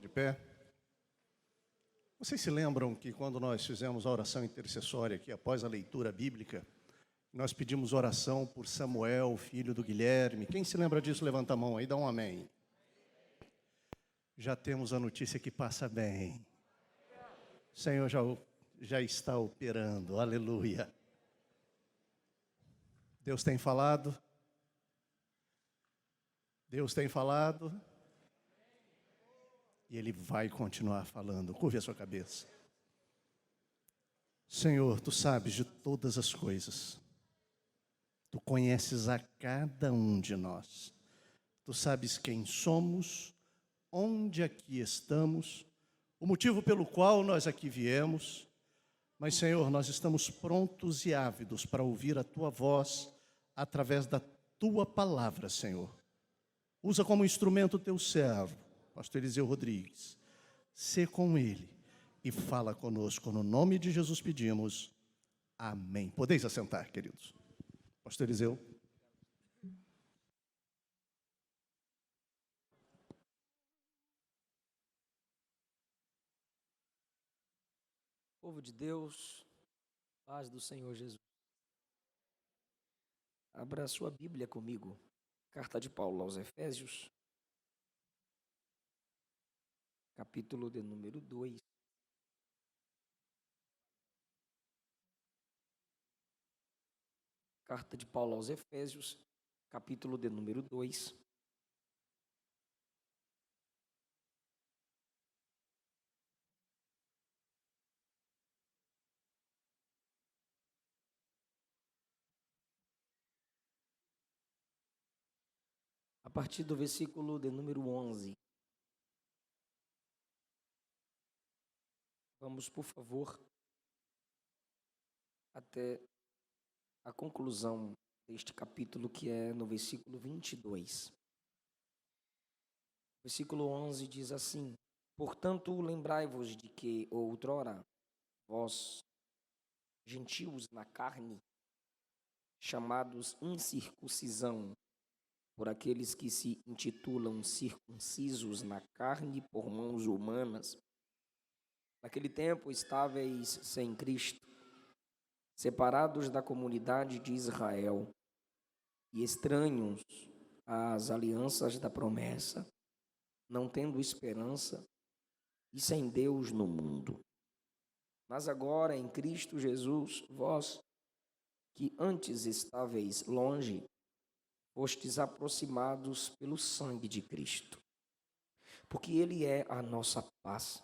de pé. Vocês se lembram que quando nós fizemos a oração intercessória aqui, após a leitura bíblica, nós pedimos oração por Samuel, filho do Guilherme? Quem se lembra disso, levanta a mão aí, dá um amém. Já temos a notícia que passa bem. O Senhor já está operando, aleluia. Deus tem falado? Deus tem falado? E Ele vai continuar falando. Curve a sua cabeça. Senhor, Tu sabes de todas as coisas. Tu conheces a cada um de nós. Tu sabes quem somos, onde aqui estamos, o motivo pelo qual nós aqui viemos. Mas, Senhor, nós estamos prontos e ávidos para ouvir a Tua voz através da Tua palavra, Senhor. Usa como instrumento o Teu servo, Pastor Eliseu Rodrigues. Sê com ele e fala conosco. No nome de Jesus pedimos. Amém. Podeis assentar, queridos. Pastor Eliseu. Povo de Deus, paz do Senhor Jesus. Abra a sua Bíblia comigo. Carta de Paulo aos Efésios, capítulo de número 2. Carta de Paulo aos Efésios, capítulo de número 2. A partir do versículo de número 11. Vamos, por favor, até a conclusão deste capítulo, que é no versículo 22. Versículo 11 diz assim: Portanto, lembrai-vos de que outrora vós, gentios na carne, chamados incircuncisão, por aqueles que se intitulam circuncisos na carne por mãos humanas, naquele tempo estáveis sem Cristo, separados da comunidade de Israel e estranhos às alianças da promessa, não tendo esperança e sem Deus no mundo. Mas agora em Cristo Jesus, vós, que antes estáveis longe, fostes aproximados pelo sangue de Cristo, porque Ele é a nossa paz,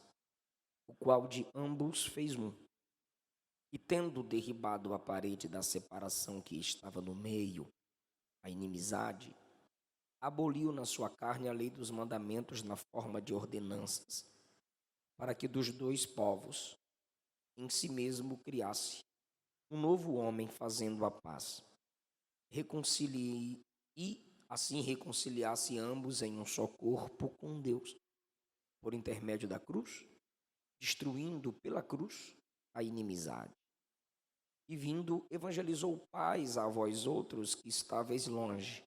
o qual de ambos fez um, e tendo derribado a parede da separação que estava no meio, a inimizade, aboliu na sua carne a lei dos mandamentos na forma de ordenanças, para que dos dois povos em si mesmo criasse um novo homem, fazendo a paz, reconcilie e assim reconciliasse ambos em um só corpo com Deus, por intermédio da cruz, destruindo pela cruz a inimizade. E vindo, evangelizou paz a vós outros que estáveis longe,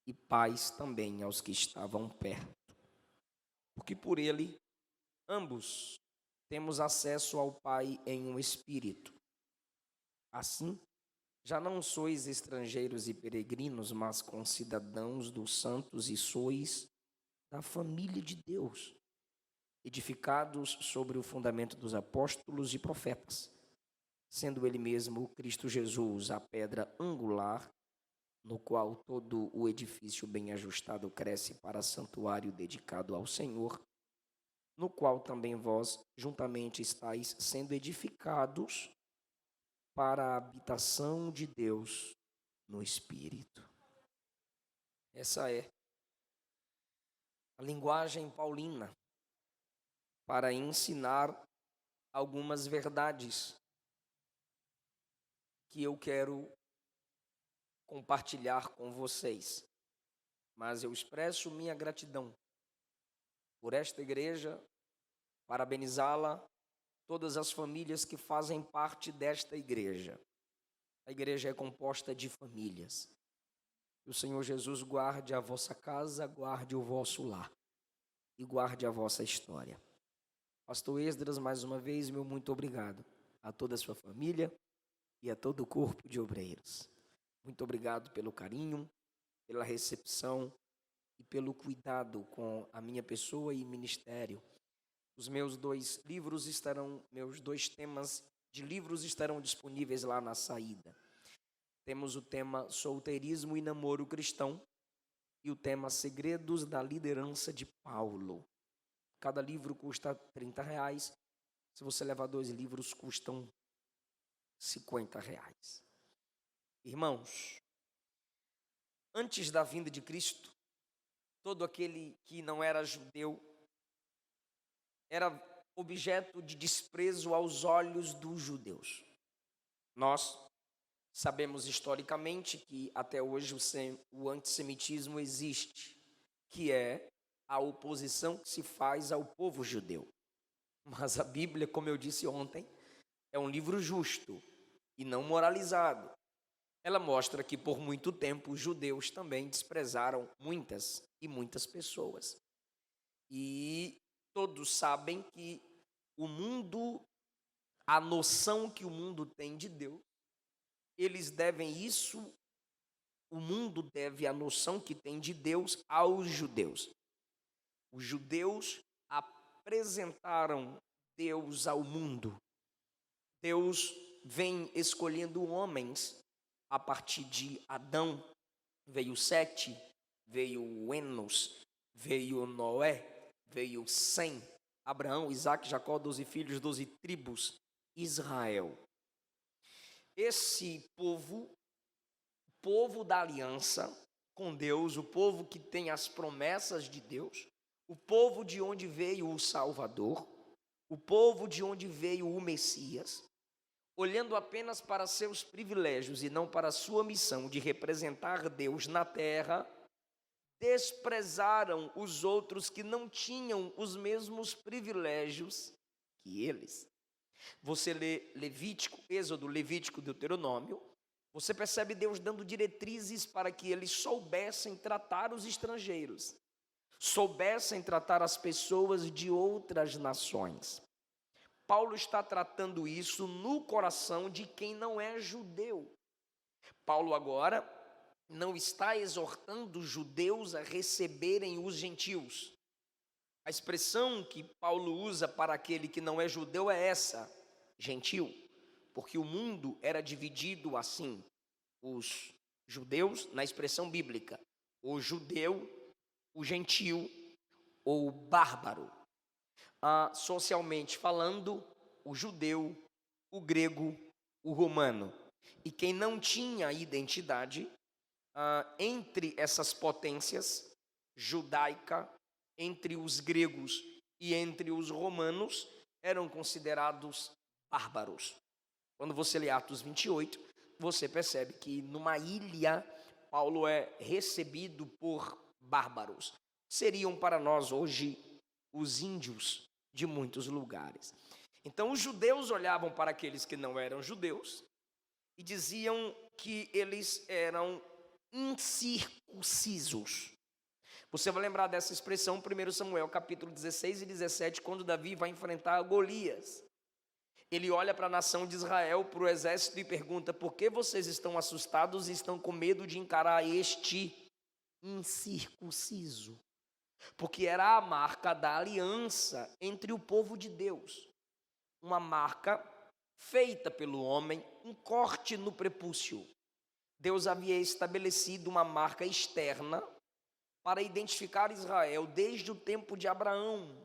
e paz também aos que estavam perto. Porque por ele, ambos temos acesso ao Pai em um Espírito. Assim, já não sois estrangeiros e peregrinos, mas concidadãos dos santos e sois da família de Deus, edificados sobre o fundamento dos apóstolos e profetas, sendo ele mesmo Cristo Jesus a pedra angular, no qual todo o edifício bem ajustado cresce para santuário dedicado ao Senhor, no qual também vós juntamente estáis sendo edificados para a habitação de Deus no Espírito. Essa é a linguagem paulina para ensinar algumas verdades que eu quero compartilhar com vocês. Mas eu expresso minha gratidão por esta igreja, parabenizá-la, todas as famílias que fazem parte desta igreja. A igreja é composta de famílias. Que o Senhor Jesus guarde a vossa casa, guarde o vosso lar. e guarde a vossa história. Pastor Esdras, mais uma vez, meu muito obrigado a toda a sua família e a todo o corpo de obreiros. Muito obrigado pelo carinho, pela recepção e pelo cuidado com a minha pessoa e ministério. Os meus dois temas de livros estarão disponíveis lá na saída. Temos o tema Solteirismo e Namoro Cristão e o tema Segredos da Liderança de Paulo. Cada livro custa R$30. Se você levar 2 livros, custam R$50. Irmãos, antes da vinda de Cristo, todo aquele que não era judeu era objeto de desprezo aos olhos dos judeus. Nós sabemos historicamente que até hoje o antissemitismo existe, que é a oposição que se faz ao povo judeu. Mas a Bíblia, como eu disse ontem, é um livro justo e não moralizado. Ela mostra que por muito tempo os judeus também desprezaram muitas e muitas pessoas. E todos sabem que o mundo, a noção que o mundo tem de Deus, eles devem isso, o mundo deve a noção que tem de Deus aos judeus. Os judeus apresentaram Deus ao mundo. Deus vem escolhendo homens a partir de Adão. Veio Sete, veio Enos, veio Noé, veio Sem, Abraão, Isaac, Jacó, 12 filhos, 12 tribos, Israel. Esse povo da aliança com Deus, o povo que tem as promessas de Deus, o povo de onde veio o Salvador, o povo de onde veio o Messias, olhando apenas para seus privilégios e não para a sua missão de representar Deus na terra, desprezaram os outros que não tinham os mesmos privilégios que eles. Você lê Levítico, Êxodo, Levítico, Deuteronômio, você percebe Deus dando diretrizes para que eles soubessem tratar os estrangeiros, soubessem tratar as pessoas de outras nações. Paulo está tratando isso no coração de quem não é judeu. Paulo agora não está exortando os judeus a receberem os gentios. A expressão que Paulo usa para aquele que não é judeu é essa, gentil, porque o mundo era dividido assim, os judeus, na expressão bíblica, o judeu, o gentil ou o bárbaro. Socialmente falando, o judeu, o grego, o romano. E quem não tinha identidade entre essas potências, judaica, entre os gregos e entre os romanos, eram considerados bárbaros. Quando você lê Atos 28, você percebe que numa ilha, Paulo é recebido por bárbaros. Seriam para nós hoje os índios de muitos lugares. Então os judeus olhavam para aqueles que não eram judeus e diziam que eles eram incircuncisos. Você vai lembrar dessa expressão, 1 Samuel capítulo 16 e 17, quando Davi vai enfrentar Golias. Ele olha para a nação de Israel, para o exército e pergunta: por que vocês estão assustados e estão com medo de encarar este incircunciso? Porque era a marca da aliança entre o povo de Deus. Uma marca feita pelo homem, um corte no prepúcio. Deus havia estabelecido uma marca externa para identificar Israel desde o tempo de Abraão,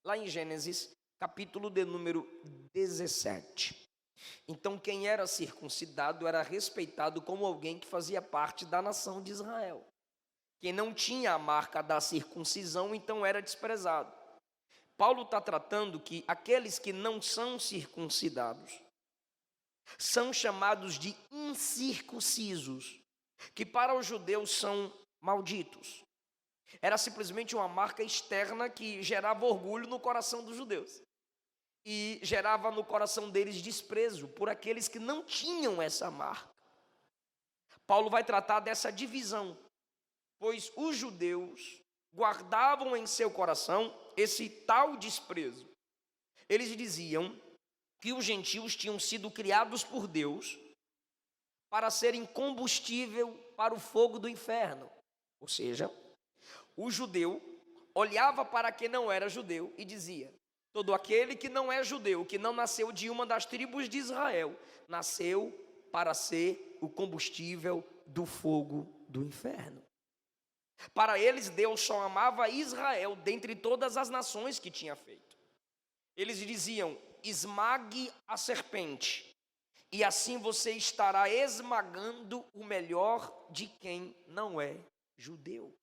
lá em Gênesis, capítulo de número 17. Então, quem era circuncidado era respeitado como alguém que fazia parte da nação de Israel. Quem não tinha a marca da circuncisão, então era desprezado. Paulo está tratando que aqueles que não são circuncidados são chamados de incircuncisos, que para os judeus são malditos. Era simplesmente uma marca externa que gerava orgulho no coração dos judeus e gerava no coração deles desprezo por aqueles que não tinham essa marca. Paulo vai tratar dessa divisão, pois os judeus guardavam em seu coração esse tal desprezo. Eles diziam que os gentios tinham sido criados por Deus para serem combustível para o fogo do inferno. Ou seja, o judeu olhava para quem não era judeu e dizia: todo aquele que não é judeu, que não nasceu de uma das tribos de Israel, nasceu para ser o combustível do fogo do inferno. Para eles, Deus só amava Israel dentre todas as nações que tinha feito. Eles diziam: esmague a serpente, e assim você estará esmagando o melhor de quem não é judeu.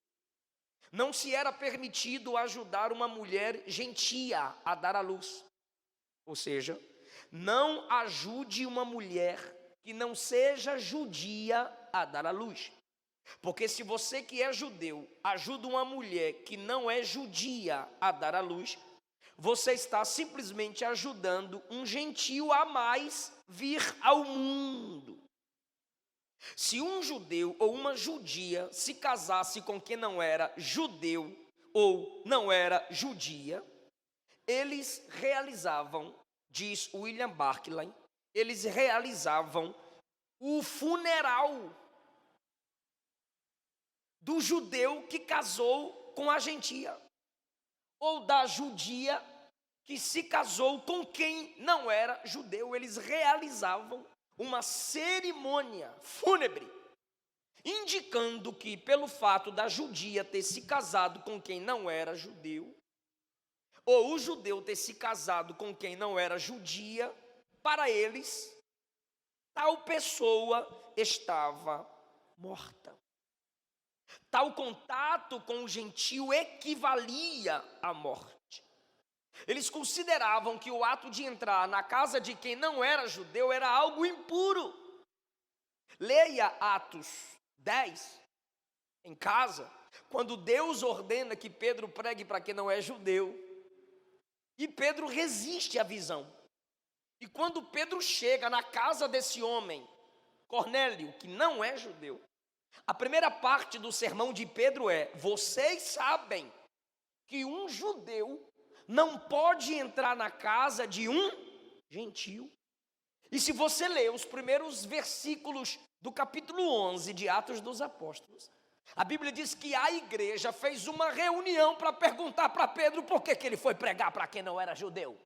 Não se era permitido ajudar uma mulher gentia a dar à luz. Ou seja, não ajude uma mulher que não seja judia a dar à luz. Porque se você que é judeu ajuda uma mulher que não é judia a dar à luz, você está simplesmente ajudando um gentio a mais vir ao mundo. Se um judeu ou uma judia se casasse com quem não era judeu ou não era judia, eles realizavam, diz William Barclay, eles realizavam o funeral do judeu que casou com a gentia, ou da judia que se casou com quem não era judeu. Eles realizavam uma cerimônia fúnebre, indicando que pelo fato da judia ter se casado com quem não era judeu, ou o judeu ter se casado com quem não era judia, para eles, tal pessoa estava morta. Tal contato com o gentio equivalia à morte. Eles consideravam que o ato de entrar na casa de quem não era judeu era algo impuro. Leia Atos 10, em casa, quando Deus ordena que Pedro pregue para quem não é judeu. E Pedro resiste à visão. E quando Pedro chega na casa desse homem, Cornélio, que não é judeu, a primeira parte do sermão de Pedro é: vocês sabem que um judeu não pode entrar na casa de um gentio. E se você ler os primeiros versículos do capítulo 11 de Atos dos Apóstolos, a Bíblia diz que a igreja fez uma reunião para perguntar para Pedro por que ele foi pregar para quem não era judeu.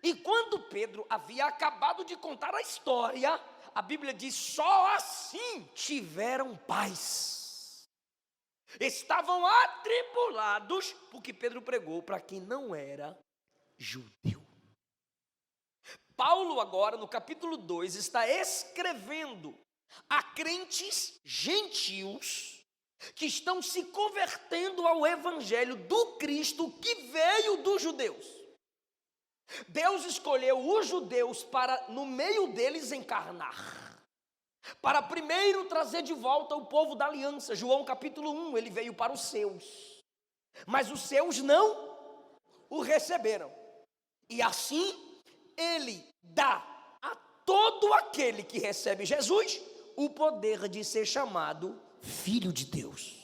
E quando Pedro havia acabado de contar a história, a Bíblia diz: só assim tiveram paz. Estavam atribulados porque Pedro pregou para quem não era judeu. Paulo agora, no capítulo 2, está escrevendo a crentes gentios que estão se convertendo ao evangelho do Cristo que veio dos judeus. Deus escolheu os judeus para, no meio deles, encarnar, para primeiro trazer de volta o povo da aliança. João capítulo 1, ele veio para os seus, mas os seus não o receberam. E assim, ele dá a todo aquele que recebe Jesus o poder de ser chamado filho de Deus.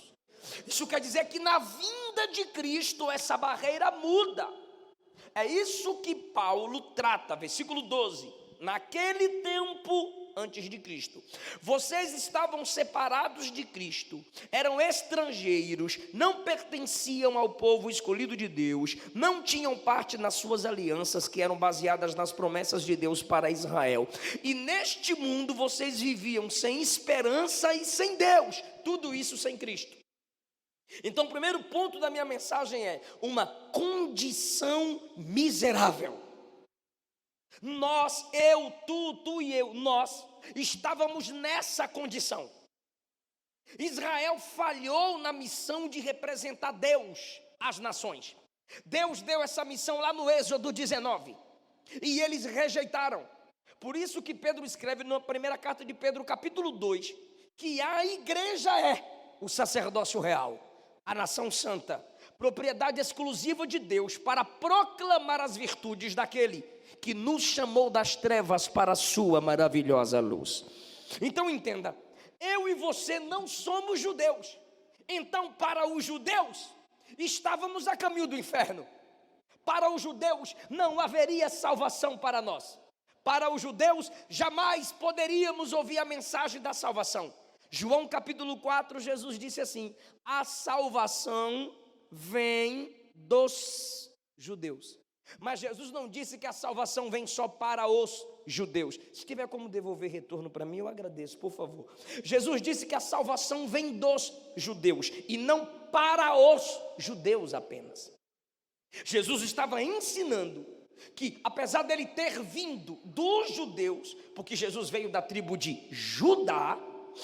Isso quer dizer que na vinda de Cristo essa barreira muda. É isso que Paulo trata, versículo 12. Naquele tempo antes de Cristo, vocês estavam separados de Cristo, eram estrangeiros, não pertenciam ao povo escolhido de Deus, não tinham parte nas suas alianças que eram baseadas nas promessas de Deus para Israel. E neste mundo vocês viviam sem esperança e sem Deus, tudo isso sem Cristo. Então o primeiro ponto da minha mensagem é uma condição miserável. Nós, eu, tu e eu, nós estávamos nessa condição. Israel falhou na missão de representar Deus às nações. Deus deu essa missão lá no Êxodo 19 e eles rejeitaram. Por isso que Pedro escreve na primeira carta de Pedro, capítulo 2, que a igreja é o sacerdócio real, a nação santa, propriedade exclusiva de Deus para proclamar as virtudes daquele que nos chamou das trevas para a sua maravilhosa luz. Então entenda, eu e você não somos judeus, Então, para os judeus, estávamos a caminho do inferno. Para os judeus, não haveria salvação para nós. Para os judeus, jamais poderíamos ouvir a mensagem da salvação. João capítulo 4, Jesus disse assim: a salvação vem dos judeus. Mas Jesus não disse que a salvação vem só para os judeus. Se tiver como devolver retorno para mim, eu agradeço, por favor. Jesus disse que a salvação vem dos judeus e não para os judeus apenas. Jesus estava ensinando que, apesar dele ter vindo dos judeus, porque Jesus veio da tribo de Judá,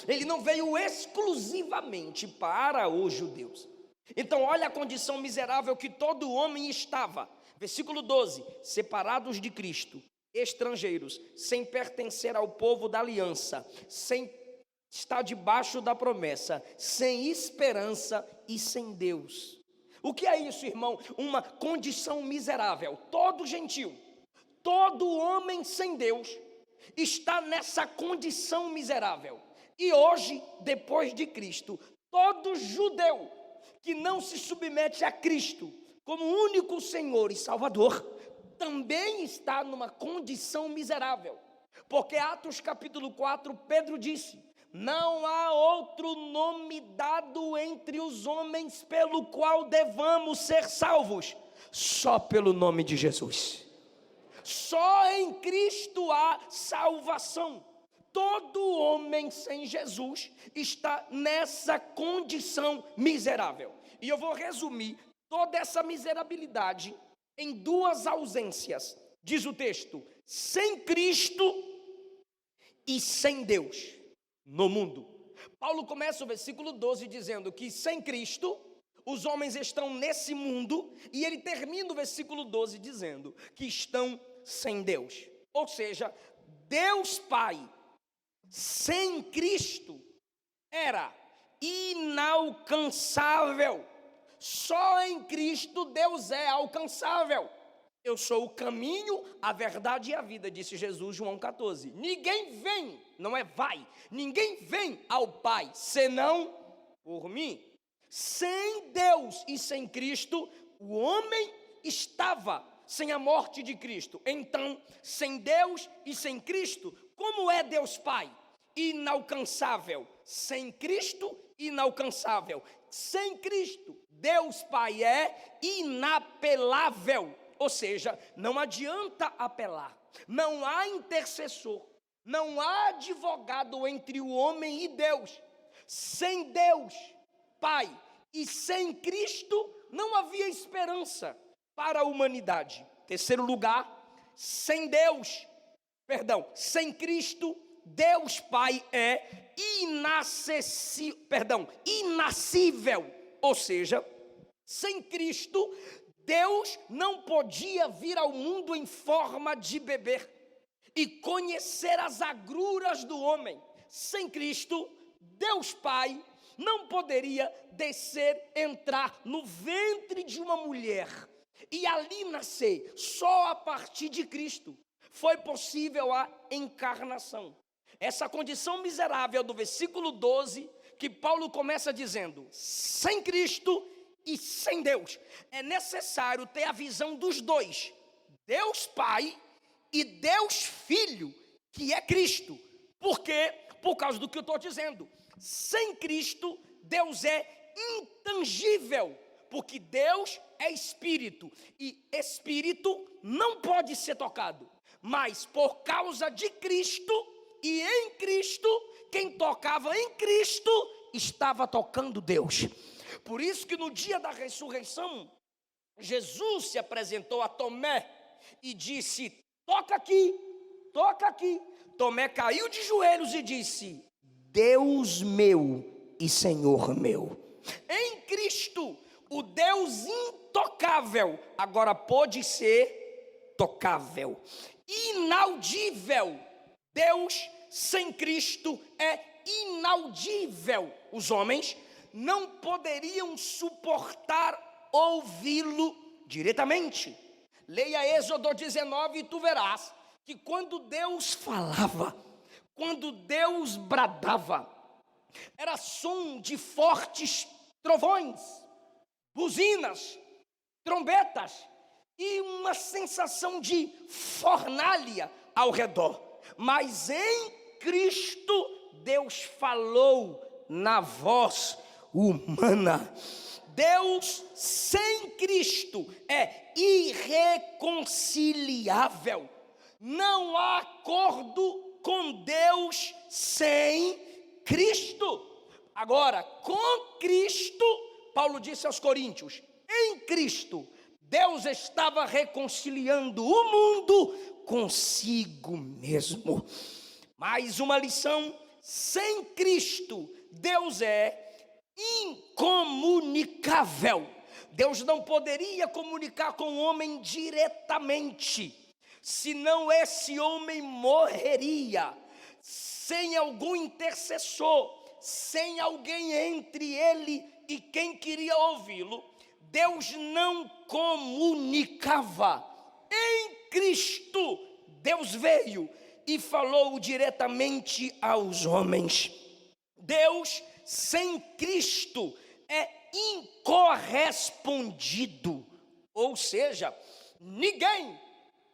ele não veio exclusivamente para os judeus. Então, olha a condição miserável que todo homem estava. Versículo 12: separados de Cristo, estrangeiros, sem pertencer ao povo da aliança, sem estar debaixo da promessa, sem esperança e sem Deus. O que é isso, irmão? Uma condição miserável. Todo gentil, todo homem sem Deus está nessa condição miserável. E hoje, depois de Cristo, todo judeu que não se submete a Cristo como único Senhor e Salvador, também está numa condição miserável. Porque Atos capítulo 4, Pedro disse: não há outro nome dado entre os homens pelo qual devamos ser salvos, só pelo nome de Jesus. Só em Cristo há salvação. Todo homem sem Jesus está nessa condição miserável. E eu vou resumir toda essa miserabilidade em duas ausências. Diz o texto: sem Cristo e sem Deus no mundo. Paulo começa o versículo 12 dizendo que sem Cristo os homens estão nesse mundo, e ele termina o versículo 12 dizendo que estão sem Deus. Ou seja, Deus Pai sem Cristo era inalcançável. Só em Cristo Deus é alcançável. Eu sou o caminho, a verdade e a vida, disse Jesus, João 14. Ninguém vem, não é vai, ninguém vem ao Pai, senão por mim. Sem Deus e sem Cristo, o homem estava sem a morte de Cristo. Então, sem Deus e sem Cristo, como é Deus Pai? Inalcançável. Sem Cristo, inalcançável. Sem Cristo, Deus Pai é inapelável. Ou seja, não adianta apelar, não há intercessor, não há advogado entre o homem e Deus. Sem Deus, Pai, e sem Cristo, não havia esperança para a humanidade. Terceiro lugar, sem Cristo, Deus Pai é inacessível. Ou seja, sem Cristo, Deus não podia vir ao mundo em forma de bebê e conhecer as agruras do homem. Sem Cristo, Deus Pai não poderia entrar no ventre de uma mulher e ali nascer. Só a partir de Cristo foi possível a encarnação. Essa condição miserável do versículo 12, que Paulo começa dizendo: sem Cristo e sem Deus, é necessário ter a visão dos dois, Deus Pai e Deus Filho, que é Cristo. Por quê? Por causa do que eu estou dizendo. Sem Cristo, Deus é intangível, porque Deus é Espírito, e Espírito não pode ser tocado. Mas por causa de Cristo e em Cristo, quem tocava em Cristo estava tocando Deus. Por isso que no dia da ressurreição, Jesus se apresentou a Tomé e disse: toca aqui, toca aqui. Tomé caiu de joelhos e disse: Deus meu e Senhor meu. Em Cristo, o Deus intocável agora pôde ser tocável. Inaudível. Deus sem Cristo é inaudível. Os homens não poderiam suportar ouvi-lo diretamente. Leia Êxodo 19 e tu verás que quando Deus falava, quando Deus bradava, era som de fortes trovões, buzinas, trombetas e uma sensação de fornalha ao redor. Mas em Cristo, Deus falou na voz humana. Deus sem Cristo é irreconciliável. Não há acordo com Deus sem Cristo. Agora, com Cristo, Paulo disse aos Coríntios, em Cristo, Deus estava reconciliando o mundo consigo mesmo. Mais uma lição: sem Cristo, Deus é incomunicável. Deus não poderia comunicar com o homem diretamente, senão esse homem morreria. Sem algum intercessor, sem alguém entre ele e quem queria ouvi-lo, Deus não comunicava. Em Cristo, Deus veio e falou diretamente aos homens. Deus sem Cristo é incorrespondido, ou seja, ninguém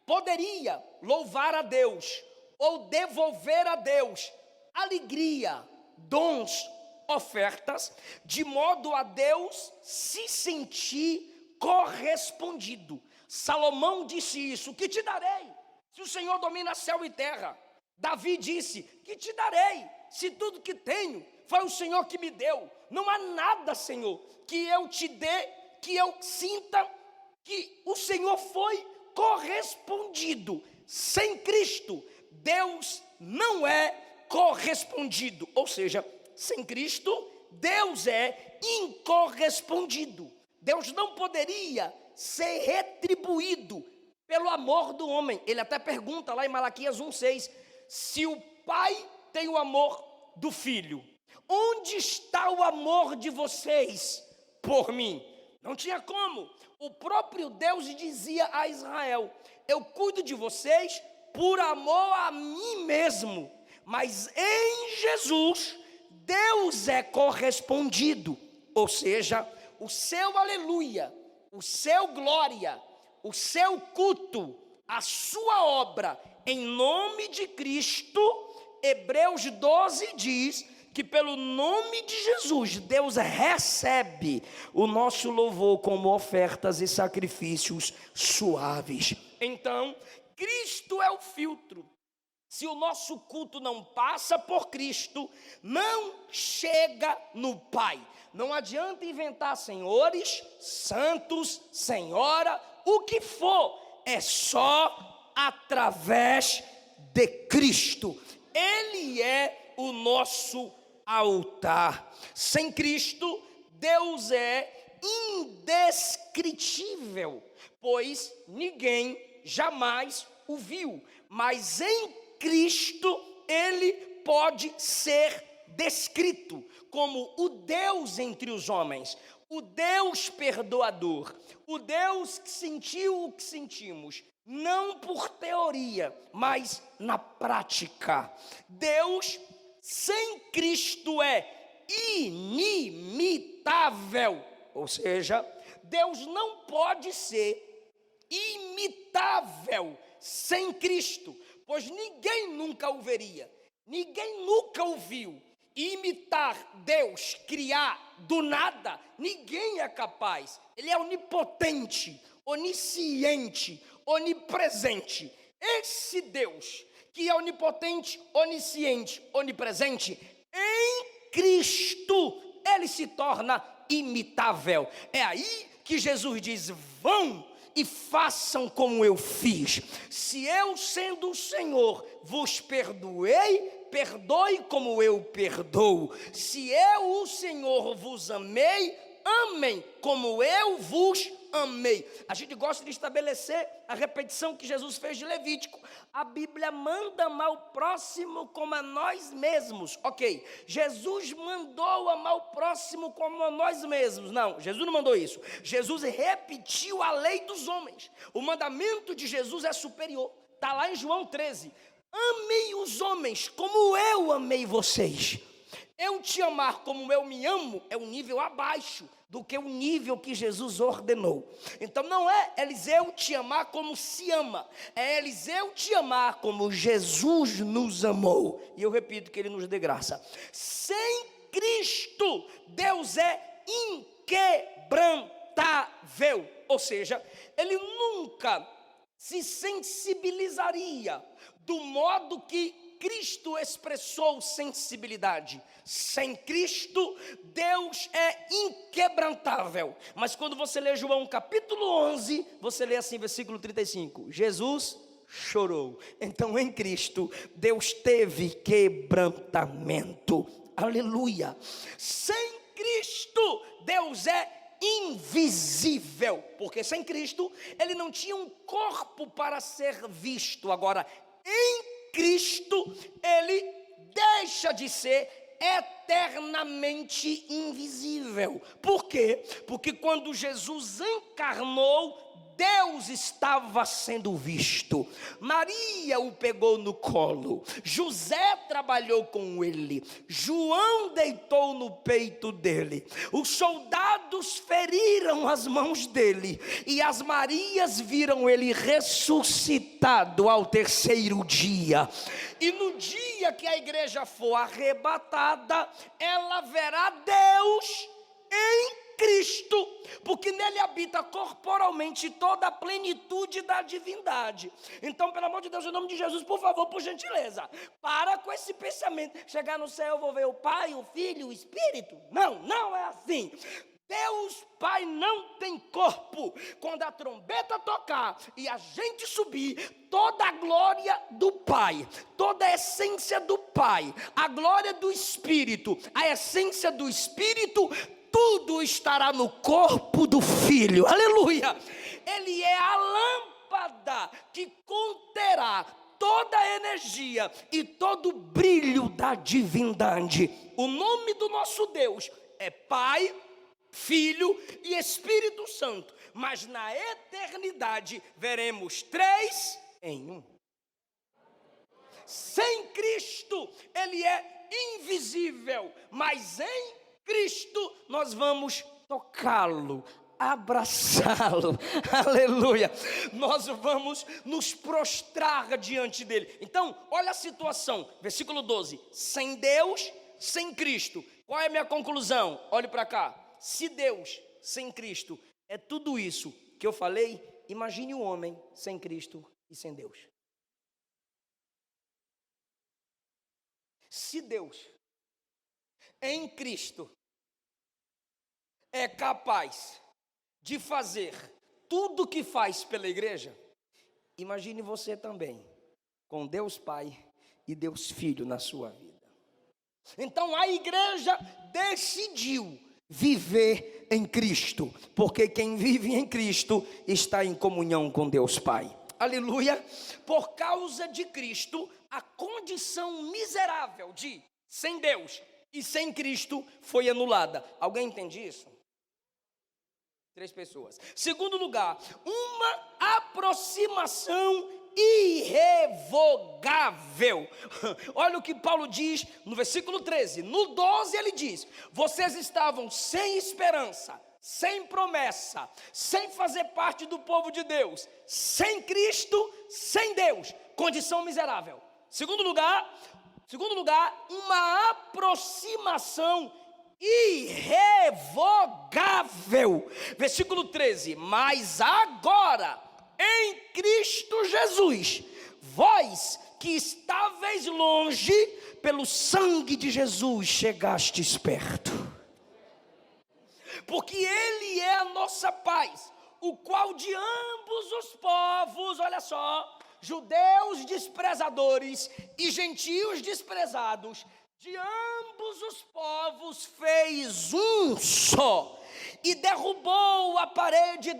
poderia louvar a Deus ou devolver a Deus alegria, dons, ofertas, de modo a Deus se sentir correspondido. Salomão disse isso: que te darei, se o Senhor domina céu e terra? Davi disse: que te darei, se tudo que tenho foi o Senhor que me deu? Não há nada, Senhor, que eu te dê, que eu sinta que o Senhor foi correspondido. Sem Cristo, Deus não é correspondido. Ou seja, sem Cristo, Deus é incorrespondido. Deus não poderia ser retribuído pelo amor do homem. Ele até pergunta lá em Malaquias 1,6, se o pai tem o amor do filho, onde está o amor de vocês por mim? Não tinha como. O próprio Deus dizia a Israel: eu cuido de vocês por amor a mim mesmo. Mas em Jesus, Deus é correspondido. Ou seja, o seu aleluia, o seu glória, o seu culto, a sua obra em nome de Cristo. Hebreus 12 diz que pelo nome de Jesus, Deus recebe o nosso louvor como ofertas e sacrifícios suaves. Então, Cristo é o filtro. Se o nosso culto não passa por Cristo, não chega no Pai. Não adianta inventar senhores, santos, senhora, o que for. É só através de Cristo. Ele é o nosso altar. Sem Cristo, Deus é indescritível, pois ninguém jamais o viu. Mas em Cristo, ele pode ser descrito como o Deus entre os homens, o Deus perdoador, o Deus que sentiu o que sentimos, não por teoria, mas na prática. Deus sem Cristo é inimitável, ou seja, Deus não pode ser imitável sem Cristo, pois ninguém nunca o veria, ninguém nunca o viu. Imitar Deus, criar do nada, ninguém é capaz. Ele é onipotente, onisciente, onipresente. Esse Deus que é onipotente, onisciente, onipresente, em Cristo ele se torna imitável. É aí que Jesus diz: vão e façam como eu fiz. Se eu, sendo o Senhor, vos perdoei, perdoe como eu perdoo. Se eu, o Senhor, vos amei, amem como eu vos amei. A gente gosta de estabelecer a repetição que Jesus fez de Levítico. A Bíblia manda amar o próximo como a nós mesmos. Ok, Jesus mandou amar o próximo como a nós mesmos. Não, Jesus não mandou isso. Jesus repetiu a lei dos homens. O mandamento de Jesus é superior. Está lá em João 13. Amem os homens como eu amei vocês. Eu te amar como eu me amo é um nível abaixo do que o nível que Jesus ordenou. Então não é Eliseu te amar como se ama, é Eliseu te amar como Jesus nos amou. E eu repito, que ele nos dê graça. Sem Cristo, Deus é inquebrantável, ou seja, ele nunca se sensibilizaria do modo que Cristo expressou sensibilidade. Sem Cristo, Deus é inquebrantável. Mas quando você lê João capítulo 11, você lê assim, versículo 35, Jesus chorou. Então em Cristo, Deus teve quebrantamento. Aleluia. Sem Cristo, Deus é invisível, porque sem Cristo, ele não tinha um corpo para ser visto. Agora, em Cristo, ele deixa de ser eternamente invisível. Por quê? Porque quando Jesus encarnou, Deus estava sendo visto. Maria o pegou no colo, José trabalhou com ele, João deitou no peito dele, os soldados feriram as mãos dele, e as Marias viram ele ressuscitado ao terceiro dia. E no dia que a igreja for arrebatada, ela verá Deus em Cristo, porque nele habita corporalmente toda a plenitude da divindade. Então, pelo amor de Deus, em nome de Jesus, por favor, por gentileza, para com esse pensamento, chegar no céu eu vou ver o Pai, o Filho, o Espírito. Não, não é assim. Deus Pai não tem corpo. Quando a trombeta tocar e a gente subir, toda a glória do Pai, toda a essência do Pai, a glória do Espírito, a essência do Espírito, tudo estará no corpo do Filho. Aleluia. Ele é a lâmpada que conterá toda a energia e todo o brilho da divindade. O nome do nosso Deus é Pai, Filho e Espírito Santo. Mas na eternidade veremos três em um. Sem Cristo ele é invisível, mas em Cristo nós vamos tocá-lo, abraçá-lo, aleluia, nós vamos nos prostrar diante dele. Então, olha a situação, versículo 12, sem Deus, sem Cristo. Qual é a minha conclusão? Olhe para cá, se Deus sem Cristo é tudo isso que eu falei, imagine o homem sem Cristo e sem Deus. Se Deus em Cristo é capaz de fazer tudo o que faz pela igreja, imagine você também, com Deus Pai e Deus Filho na sua vida. Então a igreja decidiu viver em Cristo, porque quem vive em Cristo está em comunhão com Deus Pai. Aleluia. Por causa de Cristo, a condição miserável de sem Deus e sem Cristo foi anulada. Alguém entende isso? 3 pessoas. Segundo lugar, uma aproximação irrevogável. Olha o que Paulo diz no versículo 13. No 12 ele diz: vocês estavam sem esperança, sem promessa, sem fazer parte do povo de Deus, sem Cristo, sem Deus, condição miserável. Segundo lugar, uma aproximação irrevogável. Versículo 13: mas agora, em Cristo Jesus, vós que estáveis longe, pelo sangue de Jesus chegastes perto. Porque Ele é a nossa paz, o qual de ambos os povos, olha só, judeus desprezadores e gentios desprezados, de ambos os povos fez um só, e derrubou a parede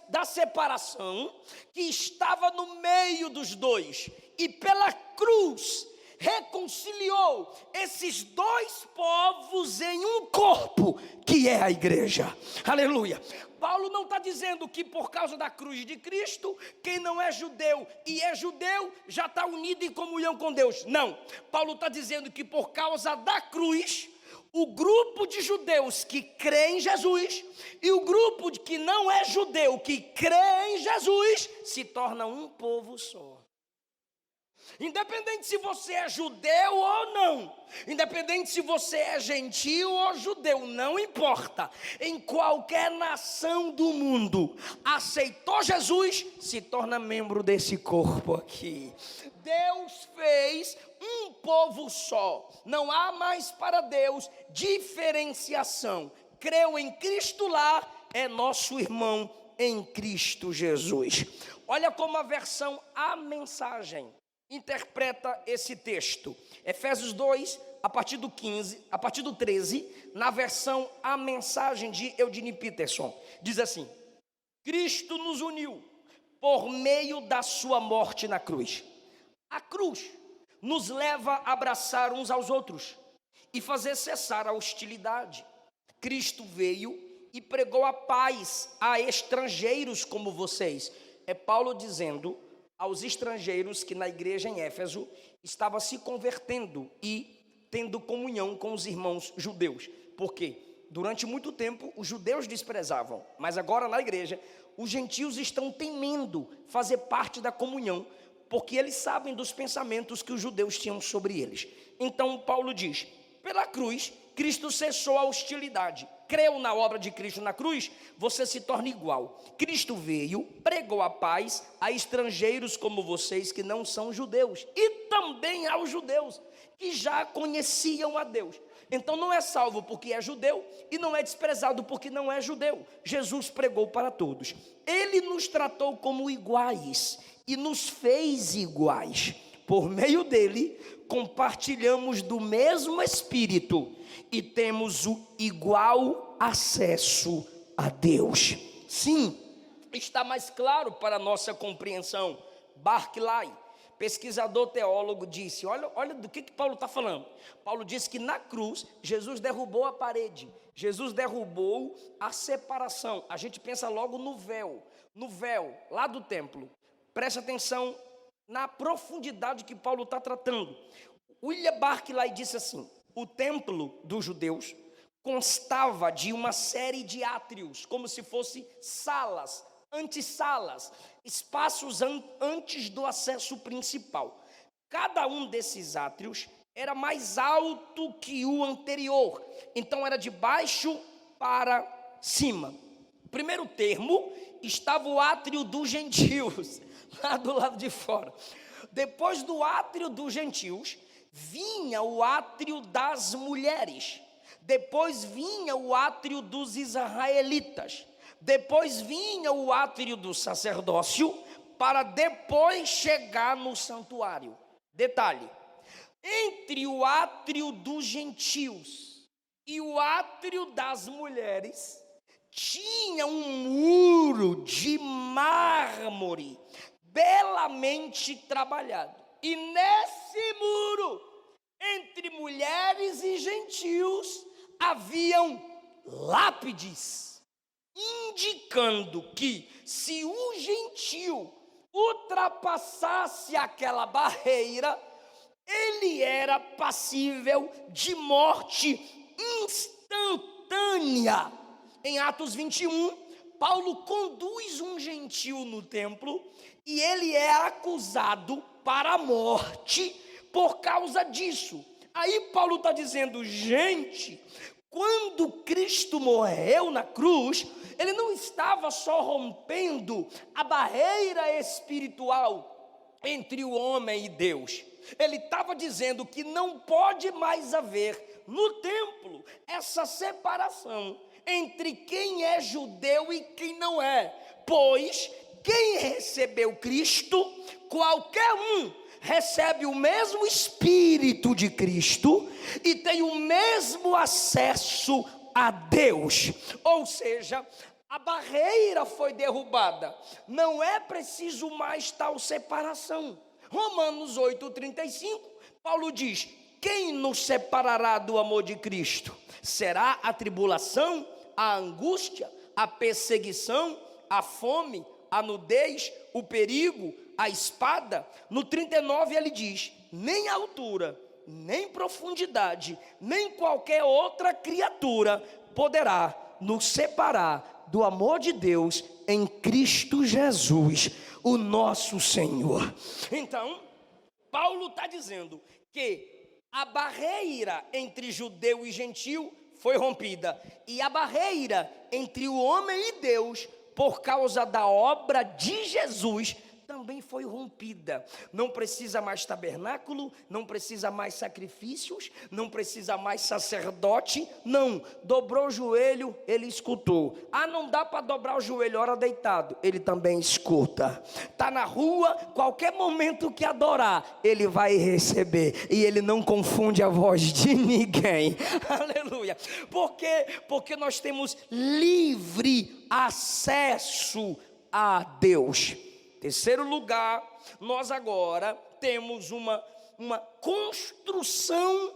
da separação que estava no meio dos dois, e pela cruz reconciliou esses 2 povos em um corpo, que é a igreja. Aleluia. Paulo não está dizendo que por causa da cruz de Cristo, quem não é judeu e é judeu já está unido em comunhão com Deus. Não. Paulo está dizendo que por causa da cruz, o grupo de judeus que crê em Jesus e o grupo que não é judeu, que crê em Jesus, se torna um povo só. Independente se você é judeu ou não, independente se você é gentil ou judeu, não importa. Em qualquer nação do mundo, aceitou Jesus, se torna membro desse corpo aqui. Deus fez um povo só. Não há mais para Deus diferenciação. Creu em Cristo lá, é nosso irmão em Cristo Jesus. Olha como a versão A Mensagem interpreta esse texto. Efésios 2, a partir do 15, a partir do 13, na versão A Mensagem de Eugene Peterson, diz assim: Cristo nos uniu por meio da sua morte na cruz. A cruz nos leva a abraçar uns aos outros e fazer cessar a hostilidade. Cristo veio e pregou a paz a estrangeiros como vocês. É Paulo dizendo aos estrangeiros que na igreja em Éfeso estava se convertendo e tendo comunhão com os irmãos judeus. Porque durante muito tempo os judeus desprezavam, mas agora na igreja os gentios estão temendo fazer parte da comunhão, porque eles sabem dos pensamentos que os judeus tinham sobre eles. Então Paulo diz: pela cruz Cristo cessou a hostilidade. Creu na obra de Cristo na cruz, você se torna igual. Cristo veio, pregou a paz a estrangeiros como vocês que não são judeus, e também aos judeus que já conheciam a Deus. Então não é salvo porque é judeu e não é desprezado porque não é judeu. Jesus pregou para todos. Ele nos tratou como iguais e nos fez iguais. Por meio dele, compartilhamos do mesmo Espírito e temos o igual acesso a Deus. Sim, está mais claro para a nossa compreensão. Barclay, pesquisador teólogo, disse, olha do que Paulo está falando. Paulo disse que na cruz, Jesus derrubou a parede. Jesus derrubou a separação. A gente pensa logo no véu lá do templo. Preste atenção na profundidade que Paulo está tratando. William Barclay disse assim: o templo dos judeus constava de uma série de átrios, como se fossem salas, antessalas, espaços antes do acesso principal. Cada um desses átrios era mais alto que o anterior, então era de baixo para cima. No primeiro termo estava o átrio dos gentios, lá do lado de fora. Depois do átrio dos gentios vinha o átrio das mulheres, depois vinha o átrio dos israelitas, depois vinha o átrio do sacerdócio, para depois chegar no santuário. Detalhe: entre o átrio dos gentios e o átrio das mulheres tinha um muro de mármore belamente trabalhado, e nesse muro, entre mulheres e gentios, haviam lápides, indicando que se o gentio ultrapassasse aquela barreira, ele era passível de morte instantânea. Em Atos 21, Paulo conduz um gentio no templo e ele é acusado para a morte por causa disso. Aí Paulo está dizendo, gente, quando Cristo morreu na cruz, ele não estava só rompendo a barreira espiritual entre o homem e Deus. Ele estava dizendo que não pode mais haver no templo essa separação entre quem é judeu e quem não é, pois quem recebeu Cristo, qualquer um recebe o mesmo Espírito de Cristo e tem o mesmo acesso a Deus. Ou seja, a barreira foi derrubada, não é preciso mais tal separação. Romanos 8,35, Paulo diz: quem nos separará do amor de Cristo? Será a tribulação, a angústia, a perseguição, a fome, a nudez, o perigo, a espada? No 39 ele diz: nem a altura, nem profundidade, nem qualquer outra criatura poderá nos separar do amor de Deus em Cristo Jesus, o nosso Senhor. Então, Paulo está dizendo que a barreira entre judeu e gentil foi rompida, e a barreira entre o homem e Deus, por causa da obra de Jesus, também foi rompida. Não precisa mais tabernáculo, não precisa mais sacrifícios, não precisa mais sacerdote, não. Dobrou o joelho, ele escutou. Não dá para dobrar o joelho hora deitado, ele também escuta. Está na rua, qualquer momento que adorar, ele vai receber, e ele não confunde a voz de ninguém. Aleluia. Por quê? Porque nós temos livre acesso a Deus. Terceiro lugar, nós agora temos uma construção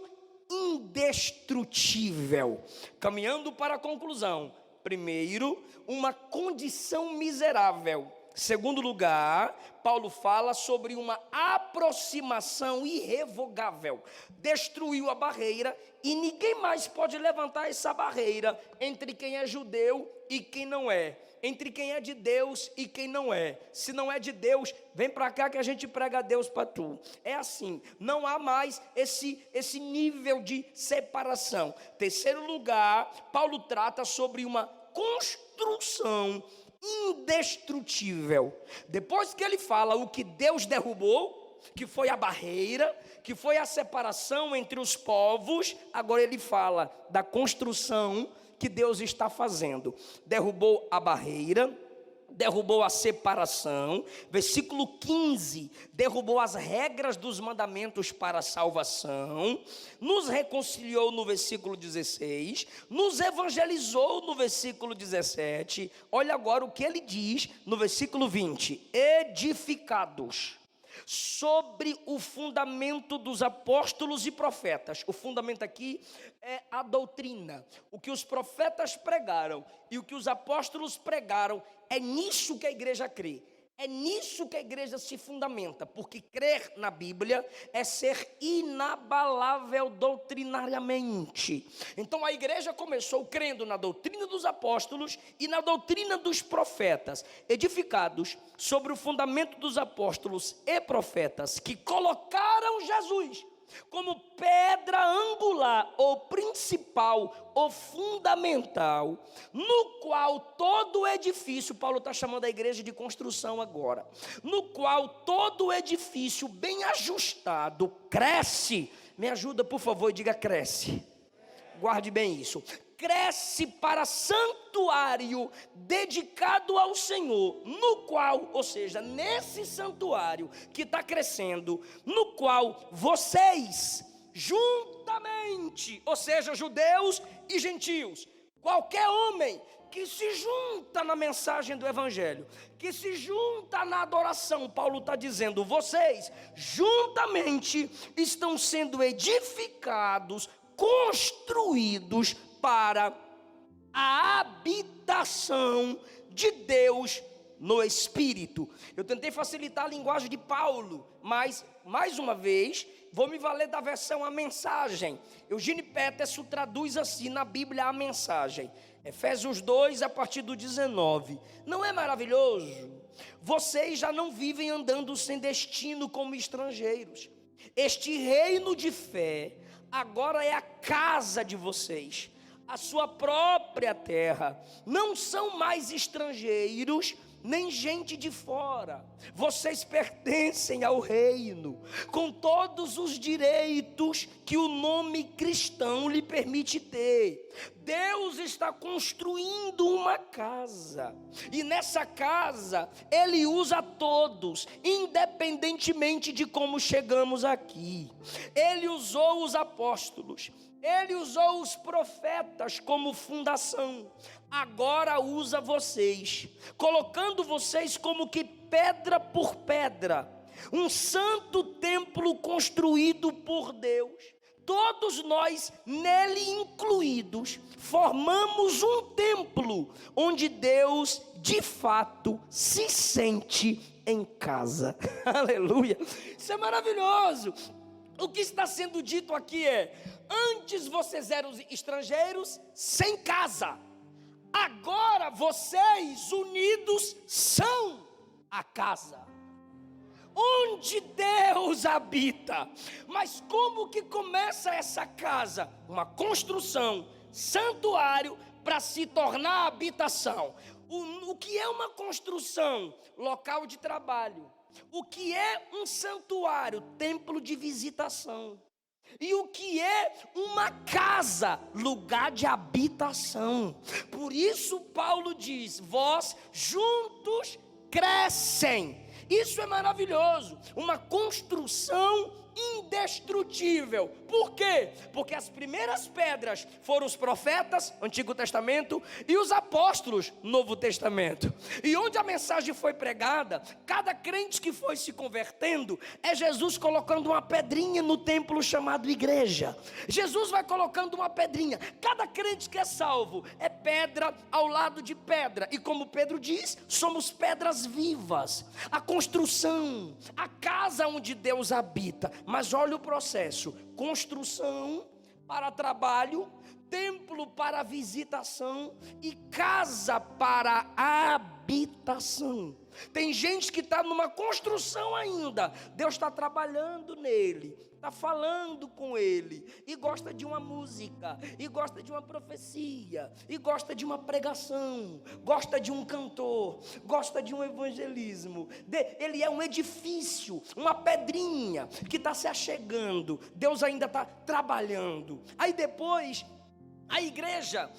indestrutível. Caminhando para a conclusão. Primeiro, uma condição miserável. Segundo lugar, Paulo fala sobre uma aproximação irrevogável. Destruiu a barreira e ninguém mais pode levantar essa barreira entre quem é judeu e quem não é. Entre quem é de Deus e quem não é. Se não é de Deus, vem para cá que a gente prega a Deus para tu. É assim, não há mais esse nível de separação. Terceiro lugar, Paulo trata sobre uma construção indestrutível. Depois que ele fala o que Deus derrubou, que foi a barreira, que foi a separação entre os povos, agora ele fala da construção que Deus está fazendo. Derrubou a barreira, derrubou a separação. Versículo 15, derrubou as regras dos mandamentos para a salvação, nos reconciliou no versículo 16, nos evangelizou no versículo 17. Olha agora o que ele diz no versículo 20: edificados sobre o fundamento dos apóstolos e profetas. O fundamento aqui é a doutrina. O que os profetas pregaram e o que os apóstolos pregaram, é nisso que a igreja crê. É nisso que a igreja se fundamenta, porque crer na Bíblia é ser inabalável doutrinariamente. Então a igreja começou crendo na doutrina dos apóstolos e na doutrina dos profetas, edificados sobre o fundamento dos apóstolos e profetas, que colocaram Jesus como pedra angular, ou principal, ou fundamental, no qual todo edifício, Paulo está chamando a igreja de construção agora, no qual todo edifício bem ajustado cresce. Me ajuda por favor e diga cresce. Guarde bem isso. Cresce para santuário dedicado ao Senhor, no qual, ou seja, nesse santuário que está crescendo, no qual vocês juntamente, ou seja, judeus e gentios, qualquer homem que se junta na mensagem do evangelho, que se junta na adoração, Paulo está dizendo, vocês juntamente estão sendo edificados, construídos para a habitação de Deus no Espírito. Eu tentei facilitar a linguagem de Paulo, mas, mais uma vez, vou me valer da versão A Mensagem. Eugene Peterson traduz assim na Bíblia a mensagem. Efésios 2, a partir do 19. Não é maravilhoso? Vocês já não vivem andando sem destino como estrangeiros. Este reino de fé agora é a casa de vocês, a sua própria terra. Não são mais estrangeiros, nem gente de fora. Vocês pertencem ao reino, com todos os direitos que o nome cristão lhe permite ter. Deus está construindo uma casa, e nessa casa Ele usa todos, independentemente de como chegamos aqui. Ele usou os apóstolos, Ele usou os profetas como fundação. Agora usa vocês, colocando vocês como que pedra por pedra, um santo templo construído por Deus. Todos nós, nele incluídos, formamos um templo onde Deus, de fato, se sente em casa. Aleluia! Isso é maravilhoso. O que está sendo dito aqui é: antes vocês eram estrangeiros sem casa, agora vocês unidos são a casa onde Deus habita. Mas como que começa essa casa? Uma construção, santuário, para se tornar habitação. O que é uma construção? Local de trabalho. O que é um santuário? Templo de visitação. E o que é uma casa? Lugar de habitação. Por isso Paulo diz: vós juntos crescem. Isso é maravilhoso. Uma construção indestrutível. Por quê? Porque as primeiras pedras foram os profetas, Antigo Testamento, e os apóstolos, Novo Testamento. E onde a mensagem foi pregada, cada crente que foi se convertendo, é Jesus colocando uma pedrinha no templo chamado igreja. Jesus vai colocando uma pedrinha. Cada crente que é salvo é pedra ao lado de pedra. E como Pedro diz, somos pedras vivas. A construção, a casa onde Deus habita. Mas olha o processo: construção para trabalho, templo para visitação e casa para habitação. Tem gente que está numa construção ainda, Deus está trabalhando nele, está falando com ele, e gosta de uma música, e gosta de uma profecia, e gosta de uma pregação, gosta de um cantor, gosta de um evangelismo. Ele é um edifício, uma pedrinha que está se achegando. Deus ainda está trabalhando. Aí depois a igreja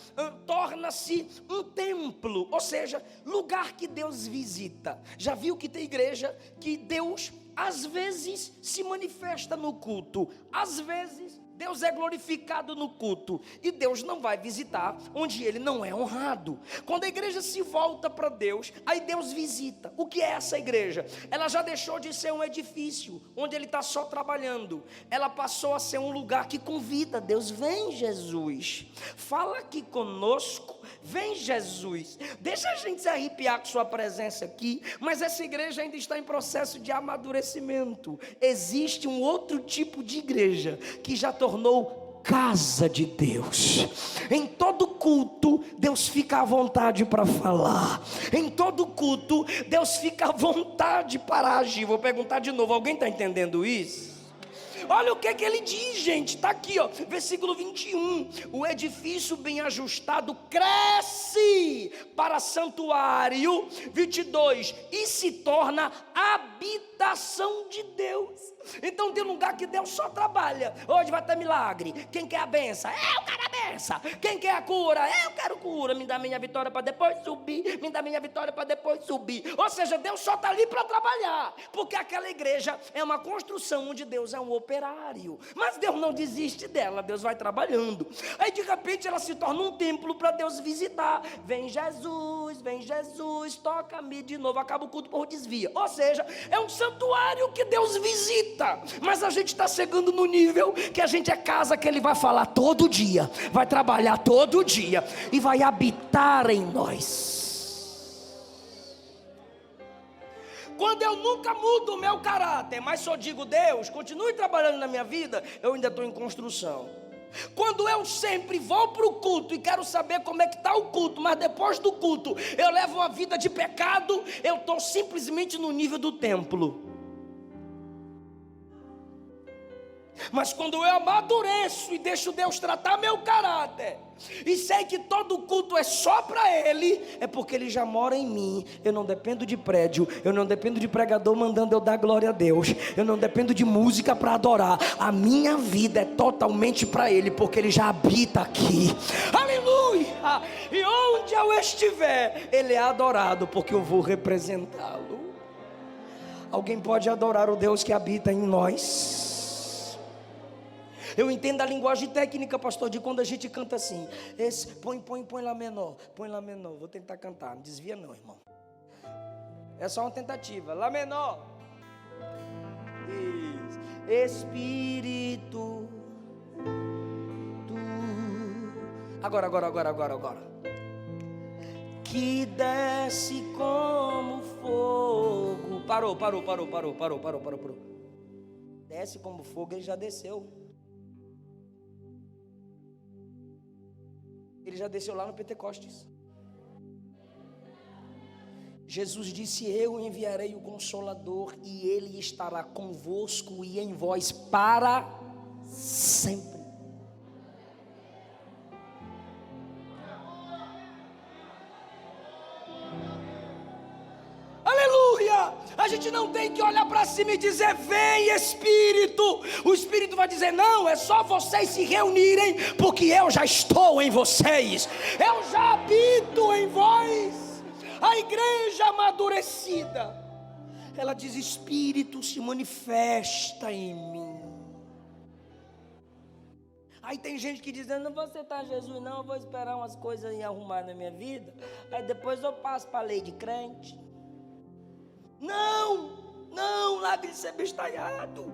torna-se um templo, ou seja, lugar que Deus visita. Já viu que tem igreja que Deus às vezes se manifesta no culto, às vezes Deus é glorificado no culto, e Deus não vai visitar onde Ele não é honrado. Quando a igreja se volta para Deus, aí Deus visita. O que é essa igreja? Ela já deixou de ser um edifício onde Ele está só trabalhando. Ela passou a ser um lugar que convida Deus. Vem Jesus, fala aqui conosco. Vem Jesus, deixa a gente se arrepiar com sua presença aqui. Mas essa igreja ainda está em processo de amadurecimento. Existe um outro tipo de igreja que já tornou casa de Deus. Em todo culto Deus fica à vontade para falar. Em todo culto Deus fica à vontade para agir. Vou perguntar de novo, alguém está entendendo isso? Olha o que ele diz, gente, está aqui, ó, versículo 21, o edifício bem ajustado cresce para santuário, 22, e se torna habitação de Deus. Então tem lugar que Deus só trabalha. Hoje vai ter milagre. Quem quer a benção? Eu quero a benção. Quem quer a cura? Eu quero cura. Me dá minha vitória para depois subir. Me dá minha vitória para depois subir. Ou seja, Deus só está ali para trabalhar, porque aquela igreja é uma construção onde Deus é um operário. Mas Deus não desiste dela, Deus vai trabalhando. Aí de repente ela se torna um templo para Deus visitar. Vem Jesus, toca-me de novo. Acaba o culto por desvia. Ou seja, é um santuário que Deus visita. Mas a gente está chegando no nível que a gente é casa que Ele vai falar todo dia, vai trabalhar todo dia e vai habitar em nós. Quando eu nunca mudo o meu caráter, mas só digo: Deus, continue trabalhando na minha vida, eu ainda estou em construção. Quando eu sempre vou para o culto e quero saber como é que está o culto, mas depois do culto eu levo uma vida de pecado, eu estou simplesmente no nível do templo. Mas quando eu amadureço e deixo Deus tratar meu caráter, e sei que todo culto é só para Ele, é porque Ele já mora em mim. Eu não dependo de prédio, eu não dependo de pregador mandando eu dar glória a Deus, eu não dependo de música para adorar. A minha vida é totalmente para Ele, porque Ele já habita aqui. Aleluia! E onde eu estiver, Ele é adorado, porque eu vou representá-lo. Alguém pode adorar o Deus que habita em nós? Eu entendo a linguagem técnica, pastor, de quando a gente canta assim. Põe lá menor, vou tentar cantar, não desvia não, irmão. É só uma tentativa, lá menor. Isso. Espírito, tu. Agora. Que desce como fogo. Parou. desce como fogo, ele já desceu. Ele já desceu lá no Pentecostes. Jesus disse: eu enviarei o Consolador, e ele estará convosco e em vós para sempre. Aleluia! A gente não tem que olhar para cima e dizer: vem Espírito. O Espírito vai dizer: não, é só vocês se reunirem, porque eu já estou em vocês, eu já habito em vós. A igreja amadurecida, ela diz: Espírito, se manifesta em mim. Aí tem gente que diz: não vou aceitar Jesus não, eu vou esperar umas coisas aí arrumar na minha vida, aí depois eu passo para a lei de crente. Não, largue de ser bestalhado.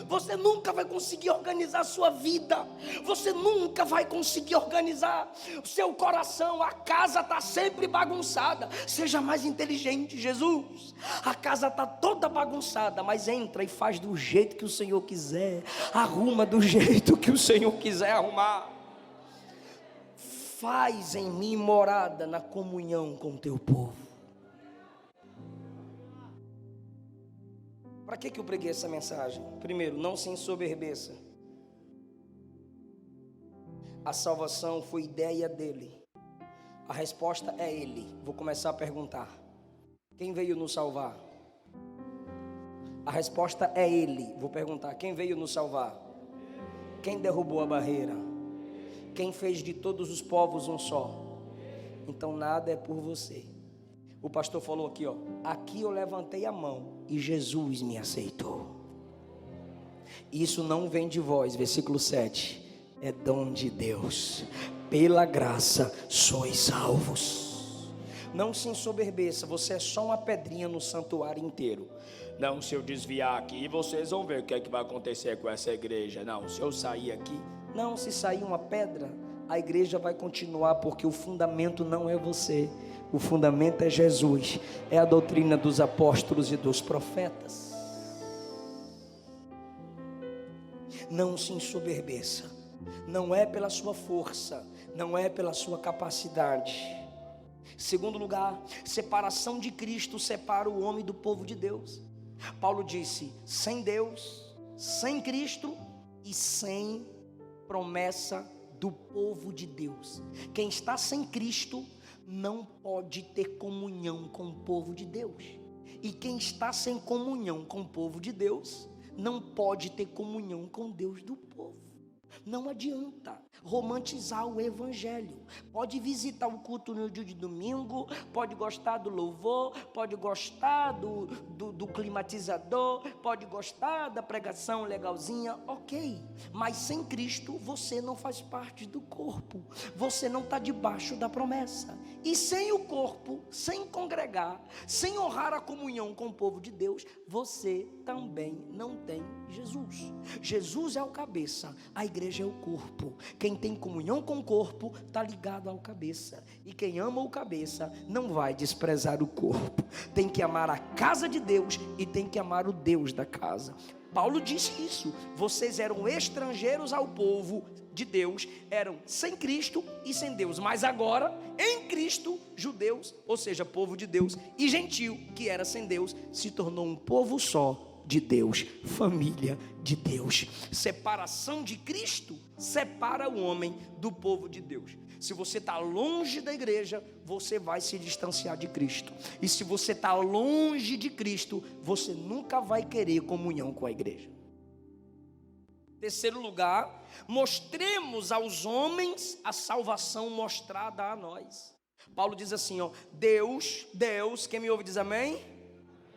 Você nunca vai conseguir organizar a sua vida. Você nunca vai conseguir organizar o seu coração. A casa está sempre bagunçada. Seja mais inteligente, Jesus. A casa está toda bagunçada, mas entra e faz do jeito que o Senhor quiser. Arruma do jeito que o Senhor quiser arrumar. Faz em mim morada na comunhão com o teu povo. Para que eu preguei essa mensagem? Primeiro, não se ensoberbeça. A salvação foi ideia dele. A resposta é ele. Vou começar a perguntar: quem veio nos salvar? A resposta é ele. Vou perguntar: quem veio nos salvar? Quem derrubou a barreira? Quem fez de todos os povos um só? Então nada é por você. O pastor falou aqui, ó: aqui eu levantei a mão e Jesus me aceitou. Isso não vem de vós, versículo 7. É dom de Deus. Pela graça sois salvos. Não se ensoberbeça, você é só uma pedrinha no santuário inteiro. Não, se eu desviar aqui, vocês vão ver o que é que vai acontecer com essa igreja. Não, se eu sair aqui. Não, se sair uma pedra, a igreja vai continuar, porque o fundamento não é você. O fundamento é Jesus, é a doutrina dos apóstolos e dos profetas. Não se ensoberbeça, não é pela sua força, não é pela sua capacidade. Segundo lugar, separação de Cristo separa o homem do povo de Deus. Paulo disse: sem Deus, sem Cristo e sem promessa do povo de Deus. Quem está sem Cristo não pode ter comunhão com o povo de Deus. E quem está sem comunhão com o povo de Deus não pode ter comunhão com Deus do povo. Não adianta romantizar o evangelho. Pode visitar o culto no dia de domingo, pode gostar do louvor, pode gostar do climatizador, pode gostar da pregação legalzinha, ok. Mas sem Cristo você não faz parte do corpo, você não está debaixo da promessa. E sem o corpo, sem congregar, sem honrar a comunhão com o povo de Deus, você também não tem Jesus. Jesus é o cabeça, a igreja é o corpo. Quem tem comunhão com o corpo está ligado ao cabeça. E quem ama o cabeça não vai desprezar o corpo. Tem que amar a casa de Deus e tem que amar o Deus da casa. Paulo disse isso: vocês eram estrangeiros ao povo de Deus, eram sem Cristo e sem Deus, mas agora em Cristo, judeus, ou seja, povo de Deus, e gentio, que era sem Deus, se tornou um povo só de Deus, família de Deus. Separação de Cristo separa o homem do povo de Deus. Se você está longe da igreja, você vai se distanciar de Cristo. E se você está longe de Cristo, você nunca vai querer comunhão com a igreja. Terceiro lugar, mostremos aos homens a salvação mostrada a nós. Paulo diz assim, ó: Deus, quem me ouve diz amém?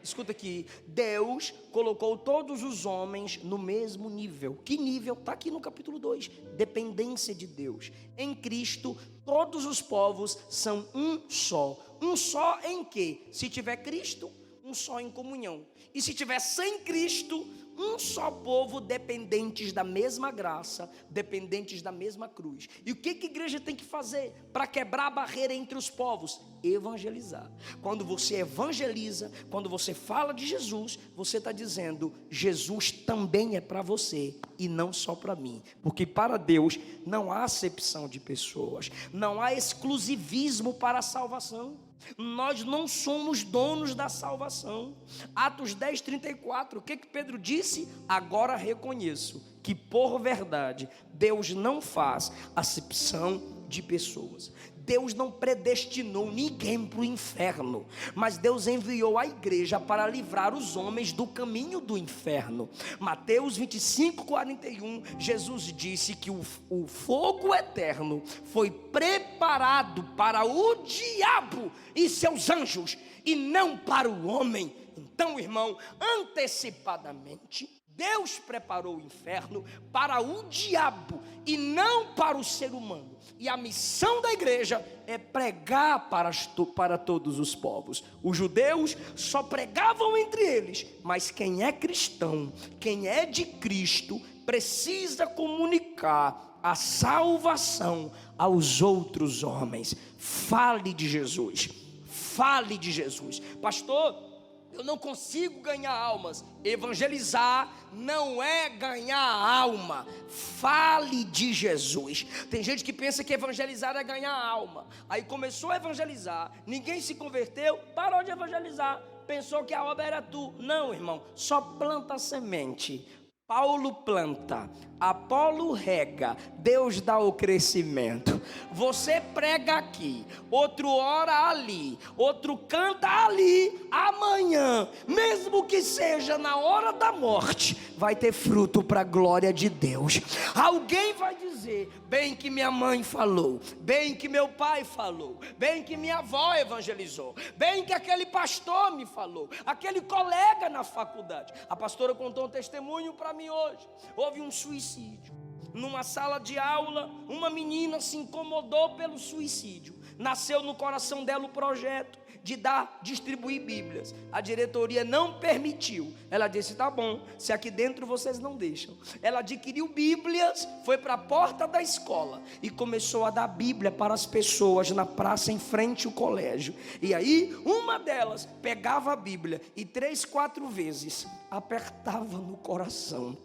Escuta aqui, Deus colocou todos os homens no mesmo nível. Que nível? Está aqui no capítulo 2, dependência de Deus. Em Cristo, todos os povos são um só. Um só em quê? Se tiver Cristo, um só em comunhão. E se tiver sem Cristo, um só povo, dependentes da mesma graça, dependentes da mesma cruz. E o que a igreja tem que fazer para quebrar a barreira entre os povos? Evangelizar. Quando você evangeliza, quando você fala de Jesus, você está dizendo: Jesus também é para você e não só para mim, porque para Deus não há acepção de pessoas, não há exclusivismo para a salvação. Nós não somos donos da salvação. Atos 10, 34, o que Pedro disse? Agora reconheço que por verdade Deus não faz acepção de pessoas. Deus não predestinou ninguém para o inferno, mas Deus enviou a igreja para livrar os homens do caminho do inferno. Mateus 25, 41, Jesus disse que o fogo eterno foi preparado para o diabo e seus anjos, e não para o homem. Então, irmão, antecipadamente, Deus preparou o inferno para o diabo e não para o ser humano. E a missão da igreja é pregar para todos os povos. Os judeus só pregavam entre eles, mas quem é cristão, quem é de Cristo, precisa comunicar a salvação aos outros homens. Fale de Jesus. Fale de Jesus. Pastor, eu não consigo ganhar almas. Evangelizar não é ganhar alma. Fale de Jesus. Tem gente que pensa que evangelizar é ganhar alma. Aí começou a evangelizar, ninguém se converteu, parou de evangelizar, pensou que a obra era tu. Não, irmão, só planta a semente. Paulo planta, Apolo rega, Deus dá o crescimento. Você prega aqui, outro ora ali, outro canta ali. Amanhã, mesmo que seja na hora da morte, vai ter fruto para a glória de Deus. Alguém vai dizer: bem que minha mãe falou, bem que meu pai falou, bem que minha avó evangelizou, bem que aquele pastor me falou, aquele colega na faculdade. A pastora contou um testemunho para mim hoje. Houve um suicídio numa sala de aula. Uma menina se incomodou pelo suicídio. Nasceu no coração dela o projeto de distribuir Bíblias. A diretoria não permitiu. Ela disse: tá bom, se aqui dentro vocês não deixam. Ela adquiriu Bíblias, foi para a porta da escola e começou a dar Bíblia para as pessoas na praça em frente ao colégio. E aí uma delas pegava a Bíblia e 3, 4 vezes apertava no coração,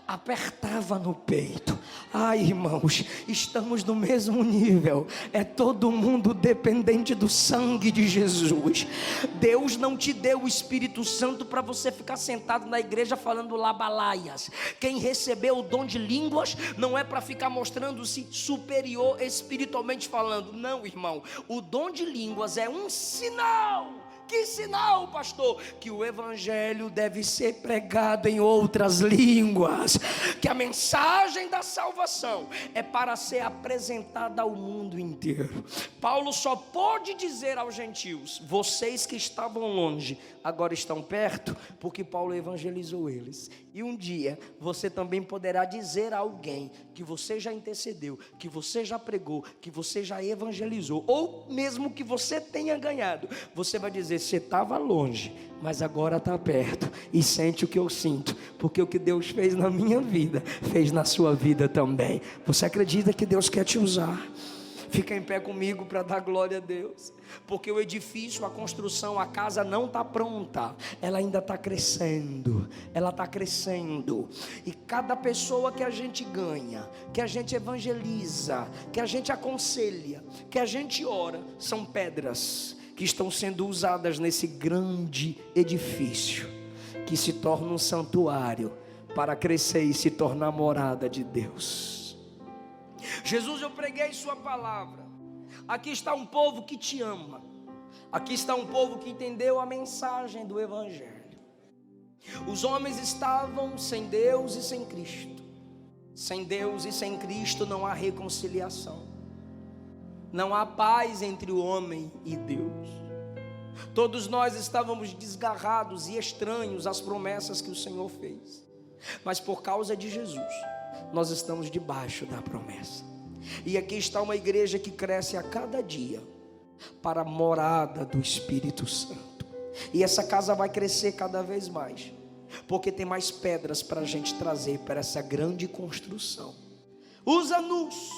apertava no peito. Ai, irmãos, estamos no mesmo nível. É todo mundo dependente do sangue de Jesus. Deus não te deu o Espírito Santo para você ficar sentado na igreja falando labalaias. Quem recebeu o dom de línguas não é para ficar mostrando-se superior espiritualmente falando. Não, irmão, o dom de línguas é um sinal. Que sinal, pastor? Que o evangelho deve ser pregado em outras línguas, que a mensagem da salvação é para ser apresentada ao mundo inteiro. Paulo só pôde dizer aos gentios: vocês que estavam longe, agora estão perto, porque Paulo evangelizou eles. E um dia você também poderá dizer a alguém que você já intercedeu, que você já pregou, que você já evangelizou, ou mesmo que você tenha ganhado. Você vai dizer: você estava longe, mas agora está perto e sente o que eu sinto, porque o que Deus fez na minha vida, fez na sua vida também. Você acredita que Deus quer te usar? Fica em pé comigo para dar glória a Deus. Porque o edifício, a construção, a casa não está pronta. Ela ainda está crescendo. Ela está crescendo. E cada pessoa que a gente ganha, que a gente evangeliza, que a gente aconselha, que a gente ora, são pedras que estão sendo usadas nesse grande edifício, que se torna um santuário para crescer e se tornar morada de Deus. Jesus, eu preguei sua palavra. Aqui está um povo que te ama. Aqui está um povo que entendeu a mensagem do evangelho. Os homens estavam sem Deus e sem Cristo. Sem Deus e sem Cristo não há reconciliação. Não há paz entre o homem e Deus. Todos nós estávamos desgarrados e estranhos às promessas que o Senhor fez. Mas por causa de Jesus, nós estamos debaixo da promessa. E aqui está uma igreja que cresce a cada dia para a morada do Espírito Santo. E essa casa vai crescer cada vez mais, porque tem mais pedras para a gente trazer para essa grande construção. Usa-nos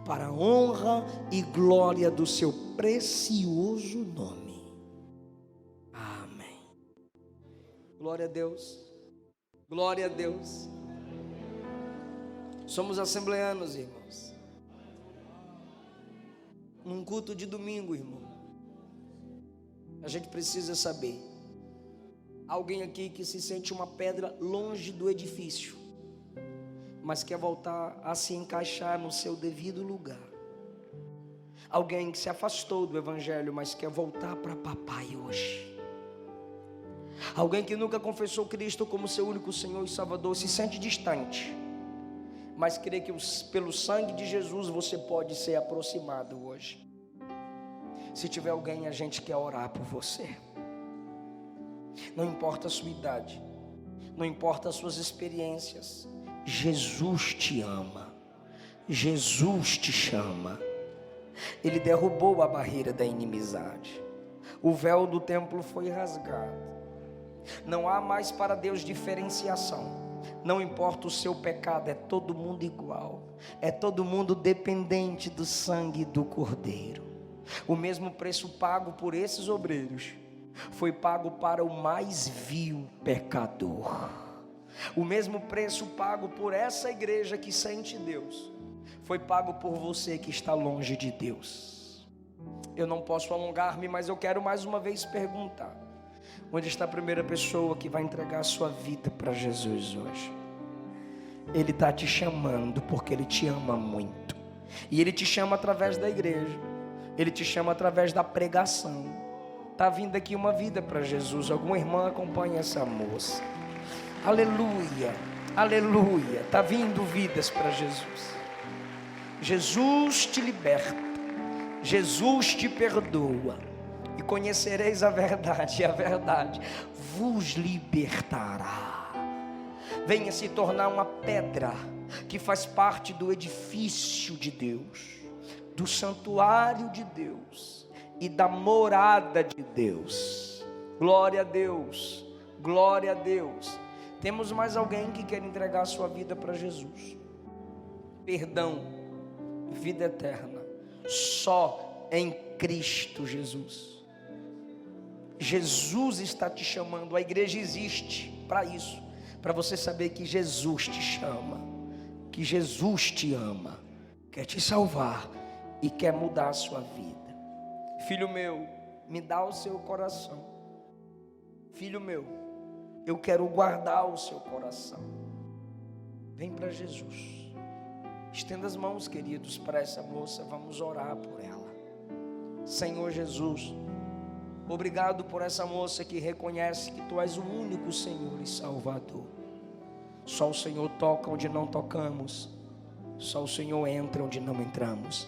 para a honra e glória do seu precioso nome. Amém. Glória a Deus. Glória a Deus. Somos assembleanos, irmãos. Num culto de domingo, irmão, a gente precisa saber. Alguém aqui que se sente uma pedra longe do edifício, mas quer voltar a se encaixar no seu devido lugar. Alguém que se afastou do evangelho, mas quer voltar para papai hoje. Alguém que nunca confessou Cristo como seu único Senhor e Salvador, se sente distante, mas crê que pelo sangue de Jesus você pode ser aproximado hoje. Se tiver alguém, a gente quer orar por você. Não importa a sua idade, não importa as suas experiências, Jesus te ama, Jesus te chama. Ele derrubou a barreira da inimizade, o véu do templo foi rasgado. Não há mais para Deus diferenciação. Não importa o seu pecado, é todo mundo igual, é todo mundo dependente do sangue do Cordeiro. O mesmo preço pago por esses obreiros foi pago para o mais vil pecador. O mesmo preço pago por essa igreja que sente Deus foi pago por você que está longe de Deus. Eu não posso alongar-me, mas eu quero mais uma vez perguntar: onde está a primeira pessoa que vai entregar a sua vida para Jesus hoje? Ele está te chamando porque Ele te ama muito. E Ele te chama através da igreja. Ele te chama através da pregação. Está vindo aqui uma vida para Jesus. Alguma irmã acompanha essa moça. Aleluia, aleluia. Está vindo vidas para Jesus. Jesus te liberta. Jesus te perdoa. E conhecereis a verdade, e a verdade vos libertará. Venha se tornar uma pedra que faz parte do edifício de Deus, do santuário de Deus e da morada de Deus. Glória a Deus, glória a Deus. Temos mais alguém que quer entregar a sua vida para Jesus? Perdão, vida eterna, só em Cristo Jesus. Jesus está te chamando. A igreja existe para isso, para você saber que Jesus te chama, que Jesus te ama, quer te salvar e quer mudar a sua vida. Filho meu, me dá o seu coração. Filho meu, eu quero guardar o seu coração. Vem para Jesus. Estenda as mãos, queridos, para essa moça. Vamos orar por ela. Senhor Jesus, obrigado por essa moça que reconhece que Tu és o único Senhor e Salvador. Só o Senhor toca onde não tocamos. Só o Senhor entra onde não entramos.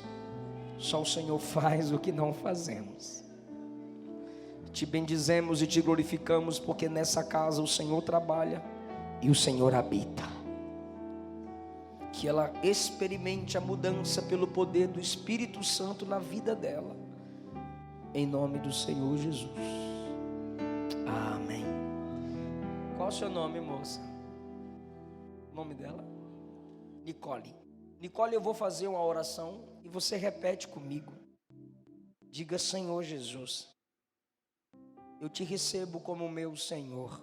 Só o Senhor faz o que não fazemos. Te bendizemos e te glorificamos, porque nessa casa o Senhor trabalha e o Senhor habita. Que ela experimente a mudança pelo poder do Espírito Santo na vida dela. Em nome do Senhor Jesus. Amém. Qual é o seu nome, moça? O nome dela? Nicole. Nicole, eu vou fazer uma oração e você repete comigo. Diga: Senhor Jesus, eu te recebo como meu Senhor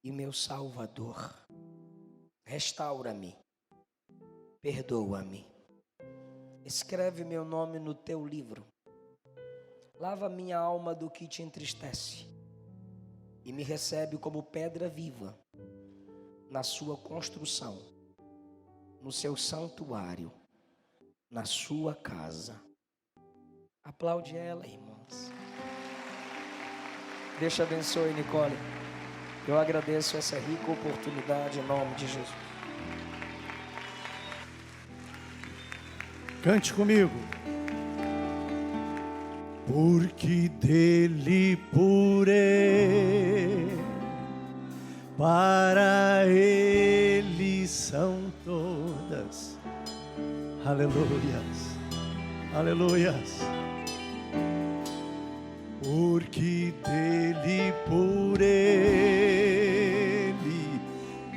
e meu Salvador. Restaura-me, perdoa-me, escreve meu nome no teu livro. Lava minha alma do que te entristece e me recebe como pedra viva na sua construção, no seu santuário, na sua casa. Aplaude ela, irmãos. Deus te abençoe, Nicole. Eu agradeço essa rica oportunidade em nome de Jesus. Cante comigo. Porque dele, por ele, para ele são todas. Aleluias, aleluias. Porque dele, por ele,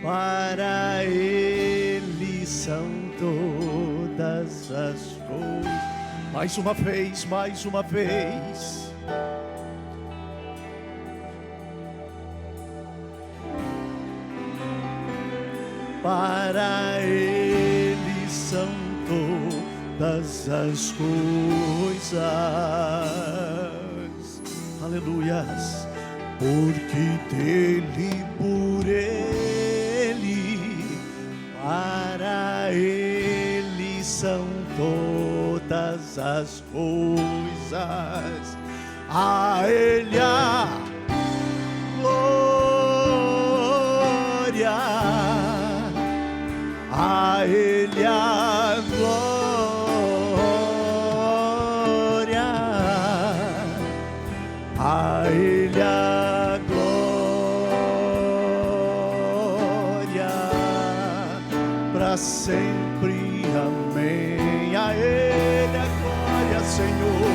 Para Ele são todas as coisas. Mais uma vez, mais uma vez. Para Ele são todas as coisas. Aleluias. Porque dele, por Ele, para Ele são todas as coisas. A Ele a glória, a Ele a glória, a Ele a glória, para sempre, amém. A Ele a glória, Senhor,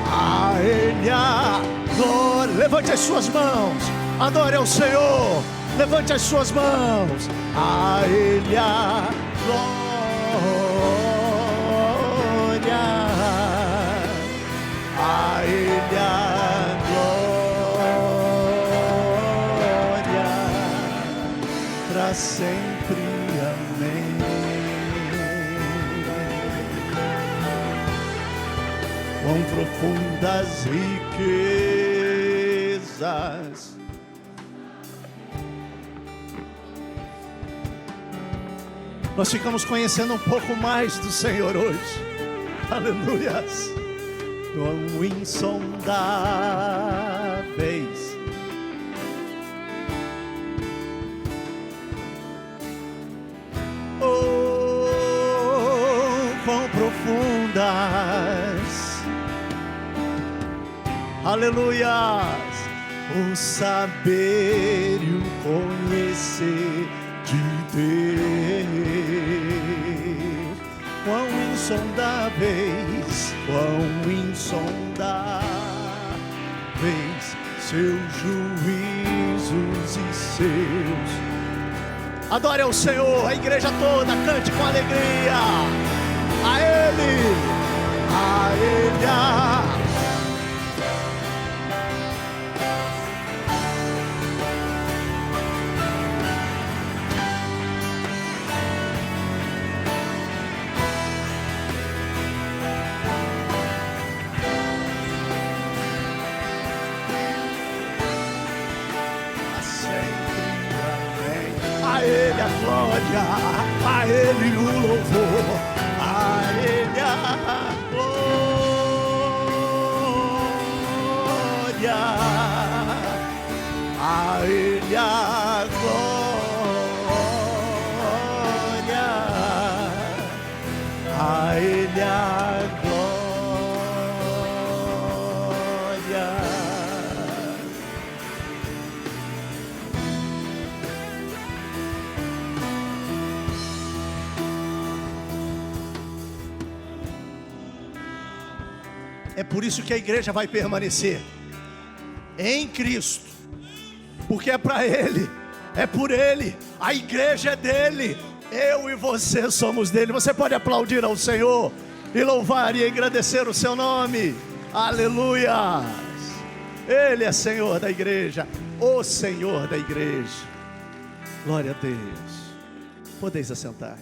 a Ele a glória. Levante as suas mãos, adore ao Senhor. Levante as suas mãos. A Ele a glória, a Ele a glória, para sempre, amém. Quão profundas riquezas nós ficamos conhecendo um pouco mais do Senhor hoje. Aleluias. Quão insondáveis quão profundas, aleluias, o saber e o conhecer de Deus. Quão insondáveis, quão insondáveis seus juízos e seus. Adore ao Senhor, a igreja toda, cante com alegria. A Ele, a Ele, a Ele a glória, a Ele o louvor, a Ele a glória, a Ele a glória, a Ele a glória. É por isso que a igreja vai permanecer em Cristo, porque é para Ele, é por Ele, a igreja é dele, eu e você somos dele. Você pode aplaudir ao Senhor e louvar e agradecer o seu nome. Aleluia! Ele é Senhor da igreja, o Senhor da igreja. Glória a Deus. Podeis assentar.